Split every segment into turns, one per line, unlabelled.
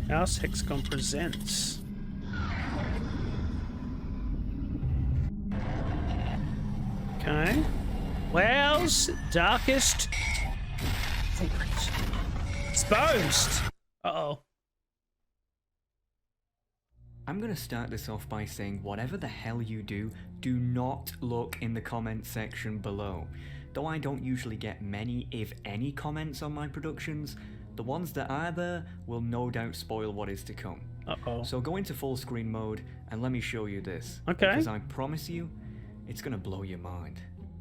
House Hexagon presents. Okay. WoW's darkest secrets. Exposed. Uh-oh.
I'm going to start this off by saying whatever the hell you do not look in the comments section below. Though I don't usually get many, if any, comments on my productions, the ones that are there will no doubt spoil what is to come.
Uh-oh.
So go into full screen mode and let me show you this.
Okay.
Because I promise you, it's going to blow your mind.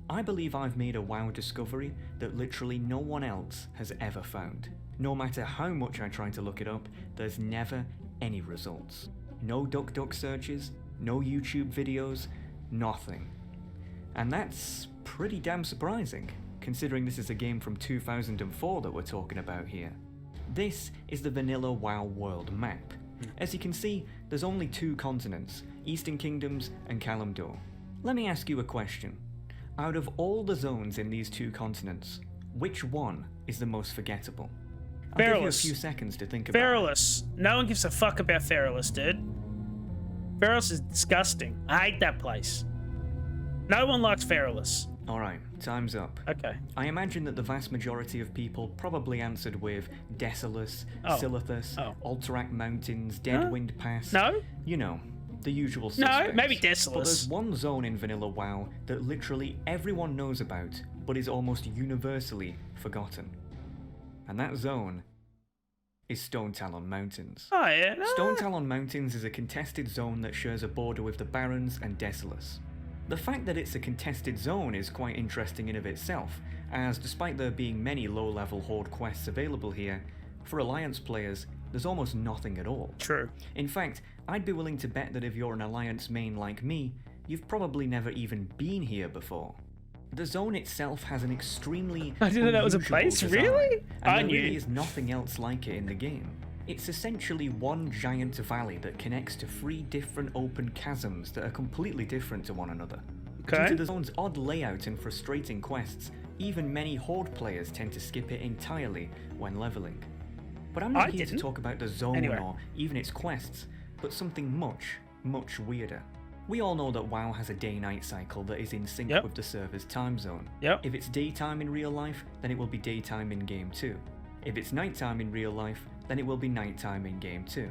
I believe I've made a WoW discovery that literally no one else has ever found. No matter how much I try to look it up, there's never any results. No DuckDuck searches, no YouTube videos, nothing. And that's pretty damn surprising, considering this is a game from 2004 that we're talking about here. This is the vanilla WoW world map. As you can see, there's only 2 continents, Eastern Kingdoms and Kalimdor. Let me ask you a question. Out of all the zones in these 2 continents, which one is the most forgettable? I'll give you a few seconds to think about it.
Feralus. No one gives a fuck about Feralus, dude. Feralus is disgusting. I hate that place. No one likes Feralus.
Alright, time's up.
Okay.
I imagine that the vast majority of people probably answered with Desolus, Silithus, Alterac Mountains, Deadwind Pass.
No?
You know, the usual suspects.
No, maybe Desolus.
But there's one zone in Vanilla WoW that literally everyone knows about, but is almost universally forgotten. And that zone is Stone Talon Mountains.
Oh, yeah.
Stone Talon Mountains is a contested zone that shares a border with the Barrens and Desolus. The fact that it's a contested zone is quite interesting in of itself, as despite there being many low-level Horde quests available here, for Alliance players, there's almost nothing at all.
True.
In fact, I'd be willing to bet that if you're an Alliance main like me, you've probably never even been here before. The zone itself has an extremely
I didn't know that was a
unusual
place,
design,
really?
and there really is nothing else like it in the game. It's essentially one giant valley that connects to 3 different open chasms that are completely different to one another.
Okay.
Due to the zone's odd layout and frustrating quests, even many Horde players tend to skip it entirely when leveling. But I'm not here to talk about the zone or even its quests, but something much, much weirder. We all know that WoW has a day-night cycle that is in sync with the server's time zone. If it's daytime in real life, then it will be daytime in game too. If it's nighttime in real life, then it will be nighttime in game too.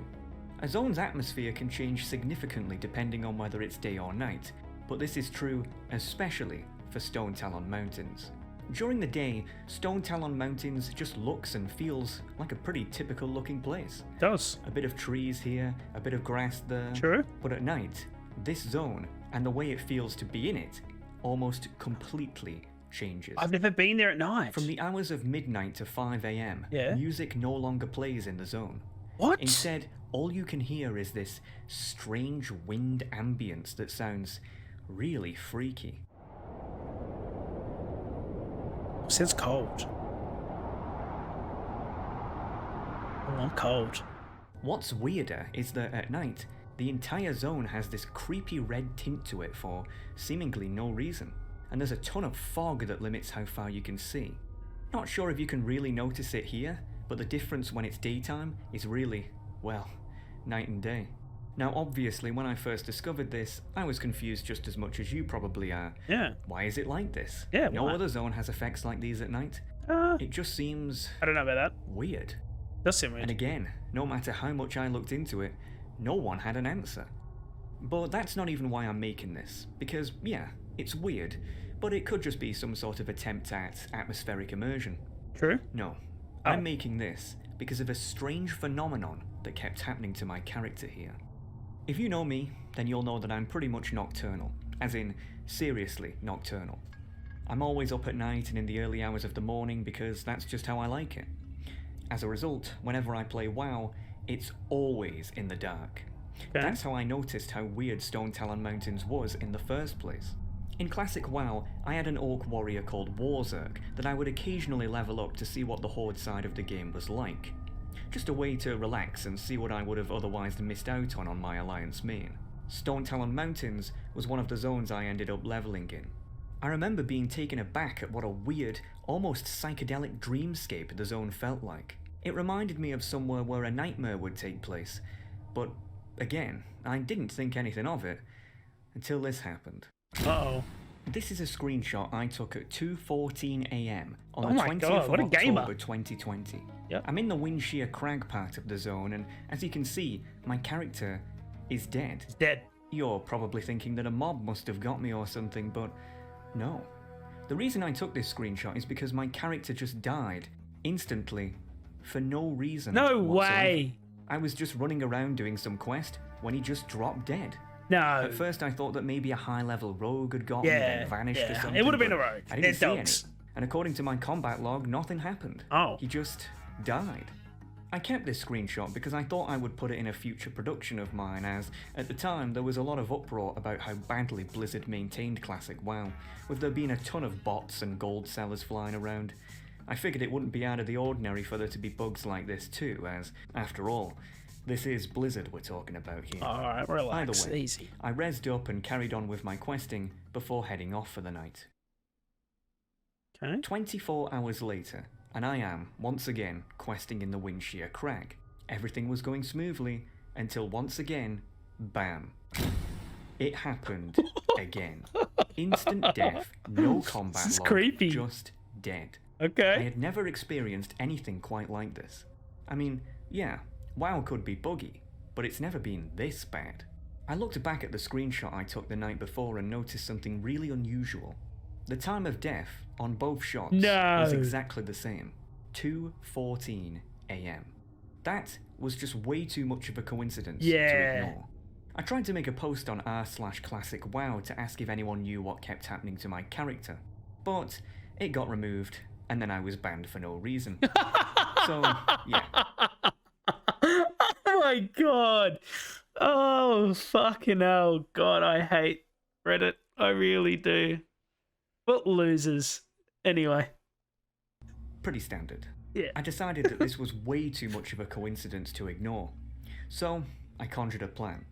A zone's atmosphere can change significantly depending on whether it's day or night, but this is true especially for Stone Talon Mountains. During the day, Stone Talon Mountains just looks and feels like a pretty typical looking place.
It does.
A bit of trees here, a bit of grass there.
True.
But at night, this zone, and the way it feels to be in it, almost completely changes.
I've never been there at night.
From the hours of midnight to 5 AM, music no longer plays in the zone.
What?
Instead, all you can hear is this strange wind ambience that sounds really freaky.
Sounds cold. Oh, I'm cold.
What's weirder is that at night, the entire zone has this creepy red tint to it for seemingly no reason, and there's a ton of fog that limits how far you can see. Not sure if you can really notice it here, but the difference when it's daytime is really, well, night and day. Now obviously when I first discovered this, I was confused just as much as you probably are.
Yeah.
Why is it like this?
Yeah,
no
why?
other zone has effects like these at night. It just seems...
I don't know about that.
weird.
Does seem weird.
And again, no matter how much I looked into it, no one had an answer. But that's not even why I'm making this, because yeah, it's weird, but it could just be some sort of attempt at atmospheric immersion.
True.
No, I'm making this because of a strange phenomenon that kept happening to my character here. If you know me, then you'll know that I'm pretty much nocturnal, as in seriously nocturnal. I'm always up at night and in the early hours of the morning because that's just how I like it. As a result, whenever I play WoW, it's always in the dark.
Okay.
That's how I noticed how weird Stone Talon Mountains was in the first place. In classic WoW, I had an orc warrior called Warzerg that I would occasionally level up to see what the Horde side of the game was like. Just a way to relax and see what I would have otherwise missed out on my Alliance main. Stone Talon Mountains was one of the zones I ended up leveling in. I remember being taken aback at what a weird, almost psychedelic dreamscape the zone felt like. It reminded me of somewhere where a nightmare would take place, but again, I didn't think anything of it until this happened.
Uh-oh.
This is a screenshot I took at 2:14 a.m. on
Oh
the
my
20th
God,
of
what a gamer.
October 2020.
Yep.
I'm in the Windshear Crag part of the zone, and as you can see, my character is dead.
He's dead.
You're probably thinking that a mob must have got me or something, but no. The reason I took this screenshot is because my character just died, instantly, for no reason
No
whatsoever.
way.
I was just running around doing some quest when he just dropped dead.
No.
At first I thought that maybe a high-level rogue had got me and vanished or something.
It would have been
but
a rogue.
I didn't
They're
see
dogs.
any. And according to my combat log, nothing happened.
Oh.
He just died. I kept this screenshot because I thought I would put it in a future production of mine, as at the time there was a lot of uproar about how badly Blizzard maintained Classic WoW, with there being a ton of bots and gold sellers flying around. I figured it wouldn't be out of the ordinary for there to be bugs like this too, as, after all, this is Blizzard we're talking about here.
Alright, relax.
Either way,
Easy.
I rezzed up and carried on with my questing before heading off for the night.
Okay.
24 hours later, and I am, once again, questing in the Windshear Crag. Everything was going smoothly, until once again, bam. It happened again. Instant death, no combat
This is
log,
creepy.
just dead. I
Okay.
had never experienced anything quite like this. I mean, yeah, WoW could be buggy, but it's never been this bad. I looked back at the screenshot I took the night before and noticed something really unusual. The time of death on both shots was exactly the same, 2:14 a.m. That was just way too much of a coincidence to ignore. I tried to make a post on r/classicwow to ask if anyone knew what kept happening to my character, but it got removed, and then I was banned for no reason. So, yeah.
Oh my god. Oh, fucking hell. God, I hate Reddit. I really do. What losers. Anyway.
Pretty standard.
Yeah.
I decided that this was way too much of a coincidence to ignore. So, I conjured a plan.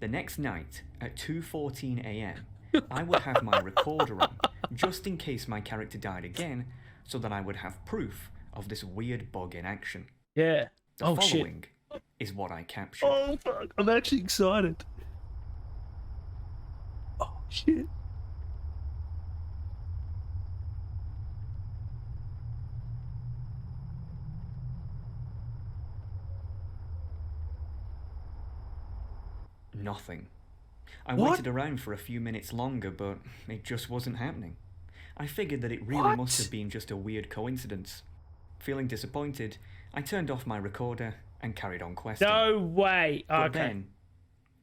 The next night, at 2:14 a.m., I would have my recorder on, just in case my character died again, so that I would have proof of this weird bug in action.
Yeah.
The
Oh,
following
shit.
is what I captured.
Oh, fuck. I'm actually excited. Oh, shit.
Nothing. I
What?
waited around for a few minutes longer, but it just wasn't happening. I figured that it really must
What?
have been just a weird coincidence. Feeling disappointed, I turned off my recorder and carried on questing.
No way.
But
Okay.
then,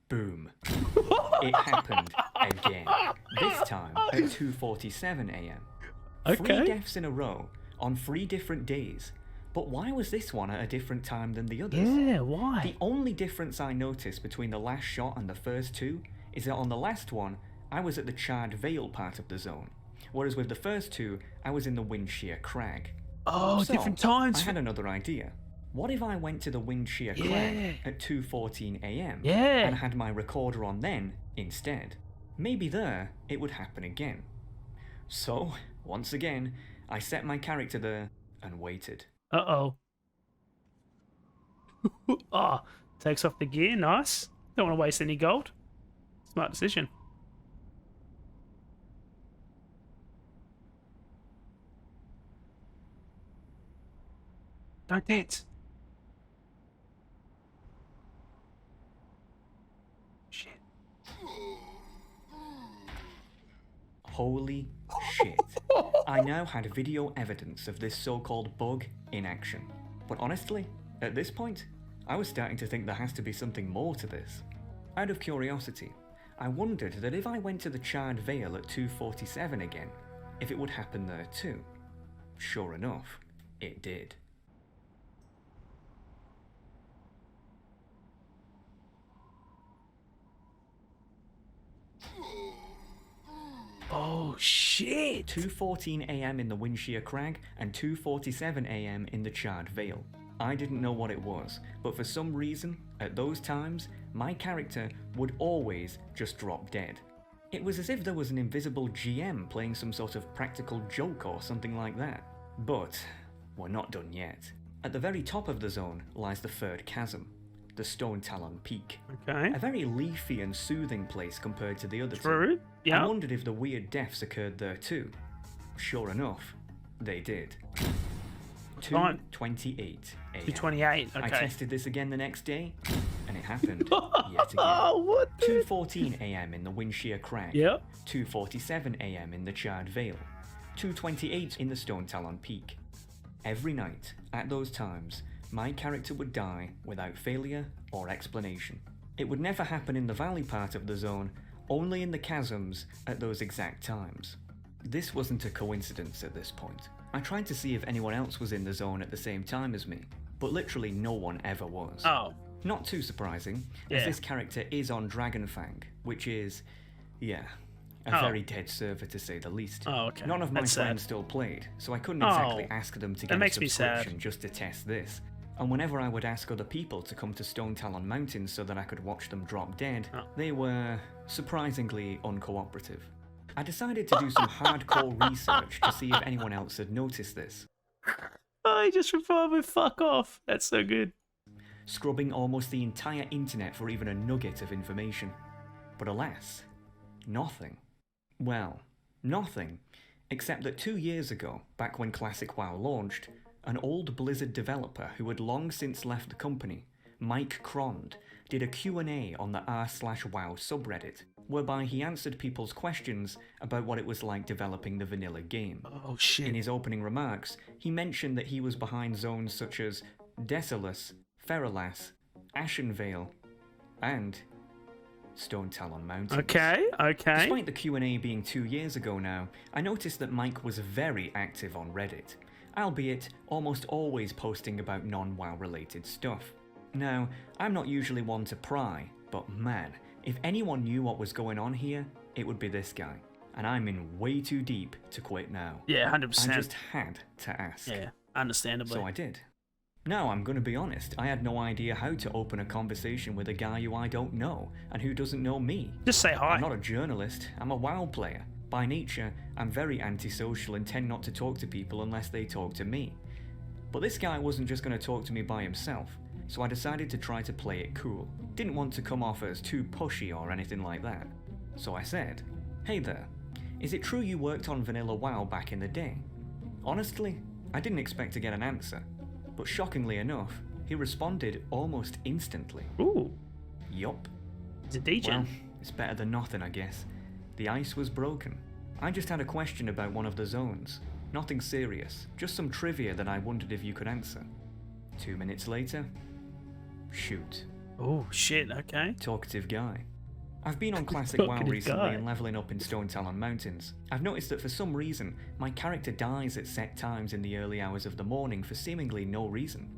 boom. It happened again. This time at 2:47 a.m.
Okay.
3 deaths in a row on 3 different days. But why was this one at a different time than the others?
Yeah, why?
The only difference I noticed between the last shot and the first two is that on the last one, I was at the Charred Vale part of the zone, whereas with the first two, I was in the Windshear Crag.
Oh,
So,
different times.
I had another idea. What if I went to the Windshear
Yeah.
Crag at 2:14 a.m.
Yeah.
and had my recorder on then instead? Maybe there it would happen again. So, once again, I set my character there and waited.
Uh-oh. Oh, takes off the gear. Nice. Don't want to waste any gold. Smart decision. Don't dance. Shit.
Holy shit. I now had video evidence of this so-called bug in action. But honestly, at this point, I was starting to think there has to be something more to this. Out of curiosity, I wondered that if I went to the Charred Vale at 2:47 again, if it would happen there too. Sure enough, it did.
Oh, shit.
2:14 a.m. in the Windshear Crag and 2:47 a.m. in the Charred Vale. I didn't know what it was, but for some reason, at those times, my character would always just drop dead. It was as if there was an invisible GM playing some sort of practical joke or something like that. But we're not done yet. At the very top of the zone lies the third chasm, the Stone Talon Peak.
Okay.
A very leafy and soothing place compared to the other two.
True.
I
Yeah.
wondered if the weird deaths occurred there too. Sure enough, they did.
Time?
2:28 a.m.
228.
I
Okay.
tested this again the next day, and it happened yet again.
Oh, what?
2:14 a.m. in the Windshear Crag.
Yep.
2:47 a.m. in the Charred Vale. 2:28 in the Stone Talon Peak. Every night, at those times, my character would die without failure or explanation. It would never happen in the valley part of the zone, only in the chasms at those exact times. This wasn't a coincidence at this point. I tried to see if anyone else was in the zone at the same time as me, but literally no one ever was.
Oh.
Not too surprising,
Yeah.
as this character is on Dragonfang, which is, yeah, a
Oh.
very dead server to say the least.
Oh, okay.
None of my
That's
friends
sad.
still played, so I couldn't
Oh.
exactly ask them to
That
get a
makes me sad.
subscription just to test this. And whenever I would ask other people to come to Stone Talon Mountains so that I could watch them drop dead,
Oh.
they were surprisingly uncooperative. I decided to do some hardcore research to see if anyone else had noticed this.
Oh, he just replied with "fuck off." That's so good.
Scrubbing almost the entire internet for even a nugget of information. But alas, nothing. Well, nothing, except that 2 years ago, back when Classic WoW launched, an old Blizzard developer who had long since left the company, Mike Crond, did a Q&A on the r/WoW subreddit, whereby he answered people's questions about what it was like developing the vanilla game.
Oh
In
shit.
his opening remarks, he mentioned that he was behind zones such as Desolus, Ferrolas, Ashenvale, and Stone Talon Mountains.
Okay. Okay.
Despite the Q&A being 2 years ago now, I noticed that Mike was very active on Reddit, albeit almost always posting about non-WoW related stuff. Now, I'm not usually one to pry, but man, if anyone knew what was going on here, it would be this guy. And I'm in way too deep to quit now.
Yeah,
I
100%.
just had to ask.
Yeah, understandably.
So I did. Now, I'm going to be honest, I had no idea how to open a conversation with a guy who I don't know, and who doesn't know me.
Just say hi.
I'm not a journalist, I'm a WoW player. By nature, I'm very antisocial and tend not to talk to people unless they talk to me. But this guy wasn't just going to talk to me by himself, so I decided to try to play it cool. Didn't want to come off as too pushy or anything like that. So I said, "Hey there, is it true you worked on Vanilla WoW back in the day?" Honestly, I didn't expect to get an answer, but shockingly enough, he responded almost instantly.
Ooh,
Yup.
he's a DJ.
Well, it's better than nothing, I guess. The ice was broken. I just had a question about one of the zones. Nothing serious, just some trivia that I wondered if you could answer. 2 minutes later, shoot.
Oh shit. Okay.
Talkative guy. I've been on Classic WoW
Talkative
recently
guy.
and leveling up in Stone Talon Mountains. I've noticed that for some reason, my character dies at set times in the early hours of the morning for seemingly no reason.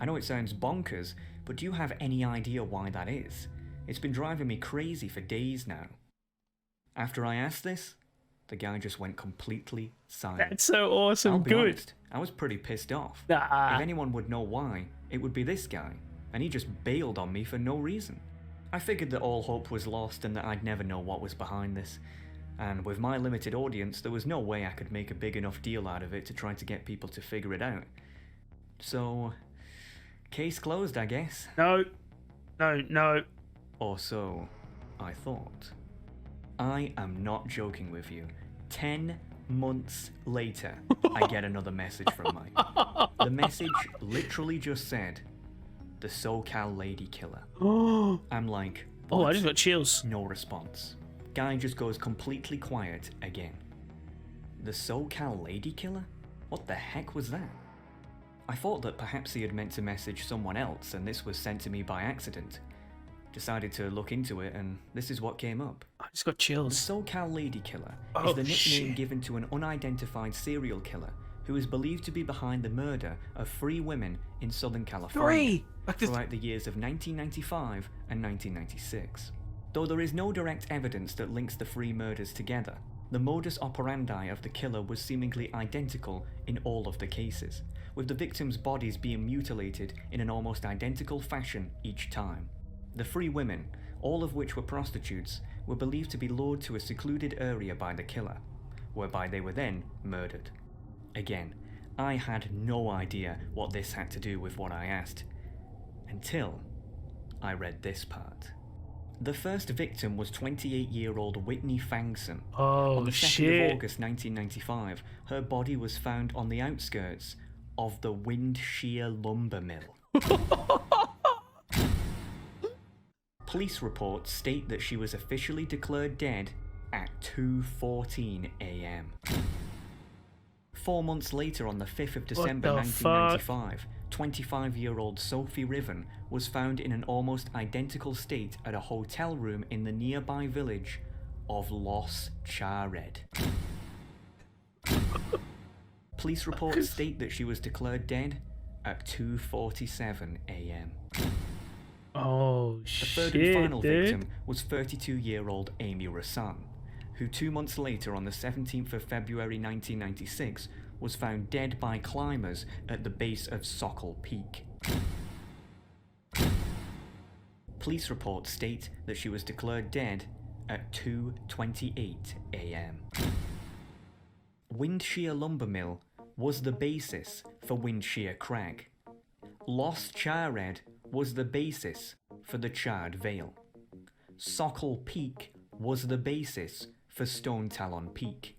I know it sounds bonkers, but do you have any idea why that is? It's been driving me crazy for days now. After I asked this, the guy just went completely silent.
That's so awesome.
I'll be
Good.
honest, I was pretty pissed off.
Nah.
If anyone would know why, it would be this guy, and he just bailed on me for no reason. I figured that all hope was lost and that I'd never know what was behind this. And with my limited audience, there was no way I could make a big enough deal out of it to try to get people to figure it out. So, case closed, I guess.
No. No. No.
Or so I thought. I am not joking with you. 10 months later, I get another message from Mike. The message literally just said, "The SoCal Lady Killer."
Oh.
I'm like,
Oh, I
"What?"
just got chills.
No response. Guy just goes completely quiet again. The SoCal Lady Killer? What the heck was that? I thought that perhaps he had meant to message someone else and this was sent to me by accident. Decided to look into it and this is what came up.
I just got
The
chills.
SoCal Lady Killer
Oh,
is the nickname
shit.
given to an unidentified serial killer who is believed to be behind the murder of 3 women in Southern California
3. Like this.
throughout the years of 1995 and 1996. Though there is no direct evidence that links the 3 murders together, the modus operandi of the killer was seemingly identical in all of the cases, with the victims' bodies being mutilated in an almost identical fashion each time. The 3 women, all of which were prostitutes, were believed to be lured to a secluded area by the killer, whereby they were then murdered. Again, I had no idea what this had to do with what I asked, until I read this part. The first victim was 28-year-old Whitney Fangson.
Oh,
On the 2nd
shit.
of August 1995, her body was found on the outskirts of the Windshire lumber mill. Police reports state that she was officially declared dead at 2:14 a.m. 4 months later, on the 5th of December
What the fuck?
1995, 25-year-old Sophie Riven was found in an almost identical state at a hotel room in the nearby village of Los Chared. Police reports state that she was declared dead at 2:47 a.m.
Oh,
The
shit,
third and final
dude.
victim was 32-year-old Amy Rassan, who 2 months later, on the 17th of February 1996, was found dead by climbers at the base of Sokol Peak. Police reports state that she was declared dead at 2:28 a.m. Windshire Lumber Mill was the basis for Windshire Crag. Los Chared was the basis for the Charred Vale. Sokol Peak was the basis for Stone Talon Peak.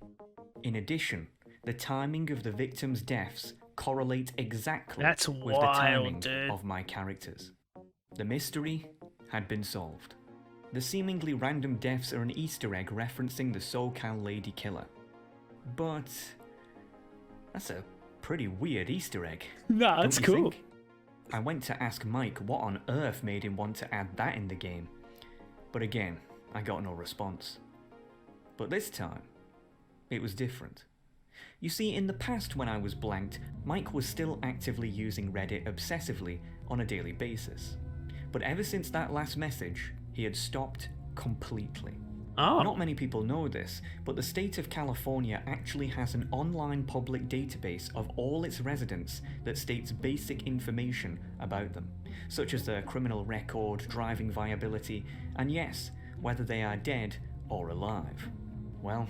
In addition, the timing of the victims' deaths correlate exactly
That's
with
wild,
the timing
dude.
of my characters. The mystery had been solved. The seemingly random deaths are an Easter egg referencing the SoCal Lady Killer. But that's a pretty weird Easter egg.
Nah, that's
don't you
cool.
think? I went to ask Mike what on earth made him want to add that in the game, but again, I got no response. But this time, it was different. You see, in the past when I was blanked, Mike was still actively using Reddit obsessively on a daily basis. But ever since that last message, he had stopped completely.
Oh.
Not many people know this, but the state of California actually has an online public database of all its residents that states basic information about them, such as their criminal record, driving viability, and yes, whether they are dead or alive. Well,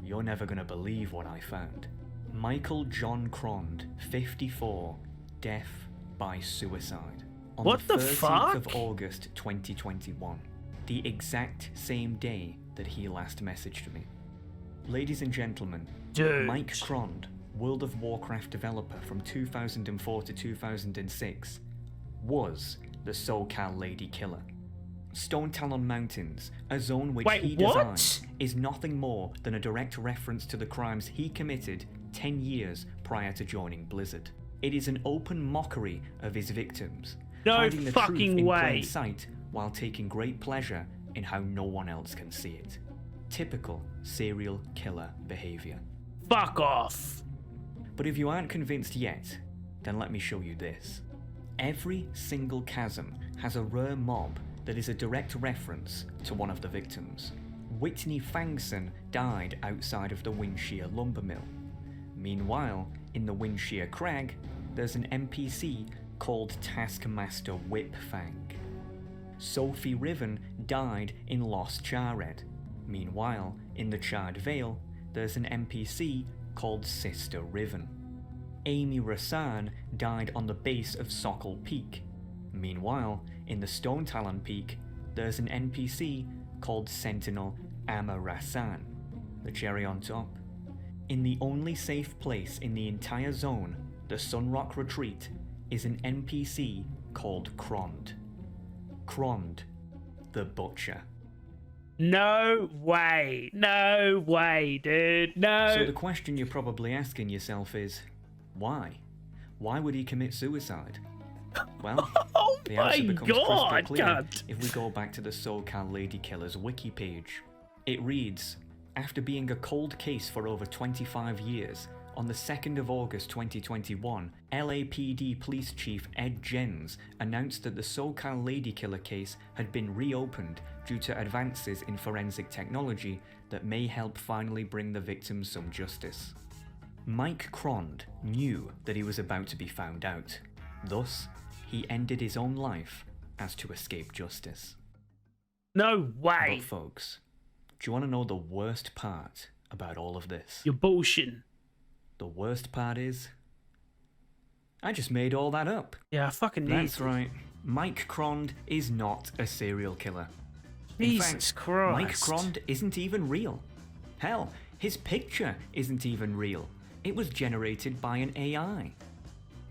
you're never gonna believe what I found. Michael John Crond, 54, death by suicide. On
What the
13th
fuck?
of August 2021. The exact same day that he last messaged me. Ladies and gentlemen,
Dude.
Mike Crond, World of Warcraft developer from 2004 to 2006, was the SoCal Lady Killer. Stone Talon Mountains, a zone which
Wait,
he
what?
designed, is nothing more than a direct reference to the crimes he committed 10 years prior to joining Blizzard. It is an open mockery of his victims,
No
hiding the truth
fucking
in
way.
plain sight while taking great pleasure in how no one else can see it. Typical serial killer behavior.
Fuck off.
But if you aren't convinced yet, then let me show you this. Every single chasm has a rare mob that is a direct reference to one of the victims. Whitney Fangson died outside of the Windshire lumber mill. Meanwhile, in the Windshire Crag, there's an NPC called Taskmaster Whipfang. Sophie Riven died in Los Chared. Meanwhile, in the Charred Vale, there's an NPC called Sister Riven. Amy Rassan died on the base of Sokol Peak. Meanwhile, in the Stone Talon Peak, there's an NPC called Sentinel Amma Rassan. The cherry on top. In the only safe place in the entire zone, the Sunrock Retreat, is an NPC called Crond. Crond, the Butcher.
No way. No way, dude. No.
So the question you're probably asking yourself is, why? Why would he commit suicide? Well,
Oh
the
my
answer becomes
God,
crystal clear
cunt.
if we go back to the SoCal Lady Killer's wiki page. It reads, after being a cold case for over 25 years, on the 2nd of August 2021, LAPD Police Chief Ed Jens announced that the SoCal Lady Killer case had been reopened due to advances in forensic technology that may help finally bring the victims some justice. Mike Crond knew that he was about to be found out. Thus, he ended his own life as to escape justice.
No way.
But folks, do you want to know the worst part about all of this?
You're bullshitting.
The worst part is, I just made all that up.
Yeah, I fucking need
That's right. Mike Crond is not a serial killer.
Jesus
In fact,
Christ.
Mike Crond isn't even real. Hell, his picture isn't even real. It was generated by an AI.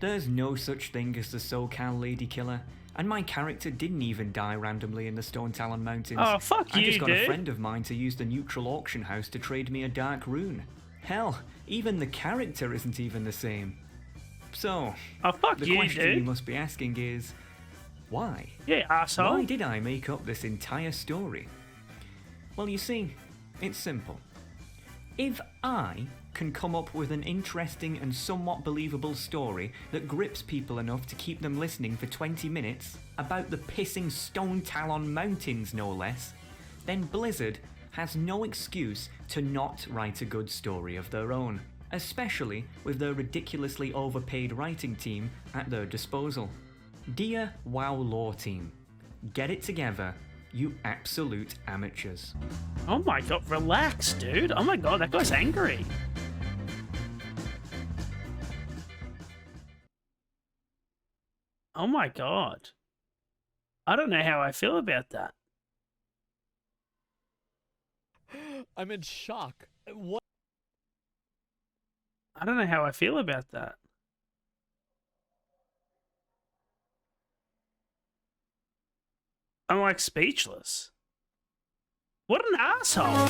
There's no such thing as the SoCal Lady Killer, and my character didn't even die randomly in the Stone Talon Mountains.
Oh, fuck
I
you,
just got
dude.
a friend of mine to use the neutral auction house to trade me a dark rune. Hell, even the character isn't even the same. So,
Oh, fuck
the
you,
question
dude.
you must be asking is, why?
Yeah, asshole.
Why did I make up this entire story? Well, you see, it's simple. If I can come up with an interesting and somewhat believable story that grips people enough to keep them listening for 20 minutes, about the pissing Stone Talon Mountains no less, then Blizzard has no excuse to not write a good story of their own, especially with their ridiculously overpaid writing team at their disposal. Dear WoW lore team, get it together, you absolute amateurs.
Oh my god, relax, dude. Oh my god, that guy's angry. Oh my god. I don't know how I feel about that.
I'm in shock. What?
I don't know how I feel about that. I'm like speechless. What an asshole.